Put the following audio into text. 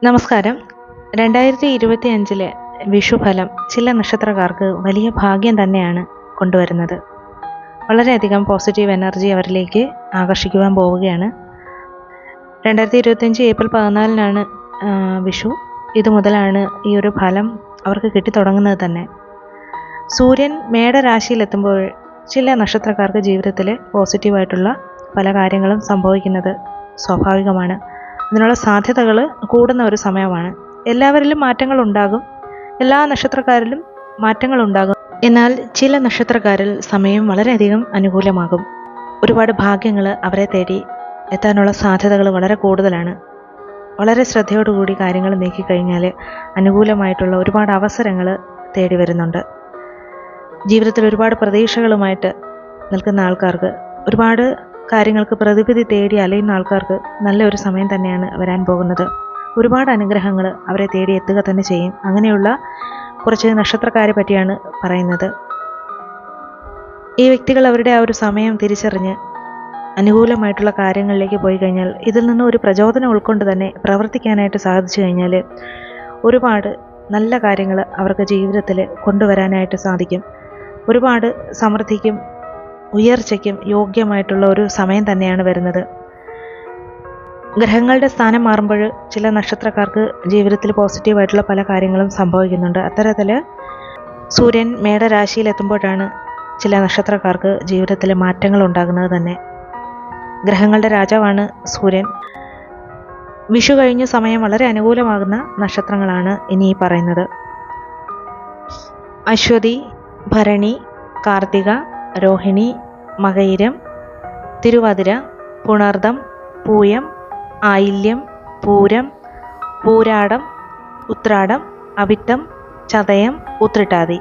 നമസ്കാരം. 2025 വിഷുഫലം ചില നക്ഷത്രക്കാർക്ക് വലിയ ഭാഗ്യം തന്നെയാണ് കൊണ്ടുവരുന്നത്. വളരെയധികം പോസിറ്റീവ് എനർജി അവരിലേക്ക് ആകർഷിക്കുവാൻ പോവുകയാണ്. 2025 ഏപ്രിൽ 14 വിഷു. ഇതുമുതലാണ് ഈ ഒരു ഫലം അവർക്ക് കിട്ടിത്തുടങ്ങുന്നത് തന്നെ. സൂര്യൻ മേടരാശിയിലെത്തുമ്പോൾ ചില നക്ഷത്രക്കാർക്ക് ജീവിതത്തിൽ പോസിറ്റീവായിട്ടുള്ള പല കാര്യങ്ങളും സംഭവിക്കുന്നത് സ്വാഭാവികമാണ്. അതിനുള്ള സാധ്യതകൾ കൂടുന്ന ഒരു സമയമാണ്. എല്ലാവരിലും മാറ്റങ്ങളുണ്ടാകും, എല്ലാ നക്ഷത്രക്കാരിലും മാറ്റങ്ങളുണ്ടാകും. എന്നാൽ ചില നക്ഷത്രക്കാരിൽ സമയം വളരെയധികം അനുകൂലമാകും. ഒരുപാട് ഭാഗ്യങ്ങൾ അവരെ തേടി എത്താനുള്ള സാധ്യതകൾ വളരെ കൂടുതലാണ്. വളരെ ശ്രദ്ധയോടുകൂടി കാര്യങ്ങൾ നീക്കിക്കഴിഞ്ഞാൽ അനുകൂലമായിട്ടുള്ള ഒരുപാട് അവസരങ്ങൾ തേടി വരുന്നുണ്ട്. ജീവിതത്തിൽ ഒരുപാട് പ്രതീക്ഷകളുമായിട്ട് നിൽക്കുന്ന ആൾക്കാർക്ക്, ഒരുപാട് കാര്യങ്ങൾക്ക് പ്രതിവിധി തേടി അലയുന്ന ആൾക്കാർക്ക് നല്ലൊരു സമയം തന്നെയാണ് വരാൻ പോകുന്നത്. ഒരുപാട് അനുഗ്രഹങ്ങൾ അവരെ തേടി എത്തുക തന്നെ ചെയ്യും. അങ്ങനെയുള്ള കുറച്ച് നക്ഷത്രക്കാരെ പറ്റിയാണ് പറയുന്നത്. ഈ വ്യക്തികൾ അവരുടെ ആ ഒരു സമയം തിരിച്ചറിഞ്ഞ് അനുകൂലമായിട്ടുള്ള കാര്യങ്ങളിലേക്ക് പോയി കഴിഞ്ഞാൽ, ഇതിൽ നിന്ന് ഒരു പ്രചോദനം ഉൾക്കൊണ്ട് തന്നെ പ്രവർത്തിക്കാനായിട്ട് സാധിച്ചു കഴിഞ്ഞാൽ ഒരുപാട് നല്ല കാര്യങ്ങൾ അവർക്ക് ജീവിതത്തിൽ കൊണ്ടുവരാനായിട്ട് സാധിക്കും. ഒരുപാട് സമൃദ്ധിക്കും ഉയർച്ചയ്ക്കും യോഗ്യമായിട്ടുള്ള ഒരു സമയം തന്നെയാണ് വരുന്നത്. ഗ്രഹങ്ങളുടെ സ്ഥാനം മാറുമ്പോൾ ചില നക്ഷത്രക്കാർക്ക് ജീവിതത്തിൽ പോസിറ്റീവായിട്ടുള്ള പല കാര്യങ്ങളും സംഭവിക്കുന്നുണ്ട്. അത്തരത്തിൽ സൂര്യൻ മേടരാശിയിലെത്തുമ്പോഴാണ് ചില നക്ഷത്രക്കാർക്ക് ജീവിതത്തിൽ മാറ്റങ്ങൾ ഉണ്ടാകുന്നത് തന്നെ. ഗ്രഹങ്ങളുടെ രാജാവാണ് സൂര്യൻ. വിഷു കഴിഞ്ഞ സമയം വളരെ അനുകൂലമാകുന്ന നക്ഷത്രങ്ങളാണ് ഇനി ഈ പറയുന്നത്: അശ്വതി, ഭരണി, കാർത്തിക, രോഹിണി, മകയിരം, തിരുവാതിര, പുണർദം, പൂയം, ആയില്യം, പൂരം, പൂരാടം, ഉത്രാടം, അവിട്ടം, ചതയം, ഉത്രട്ടാതി.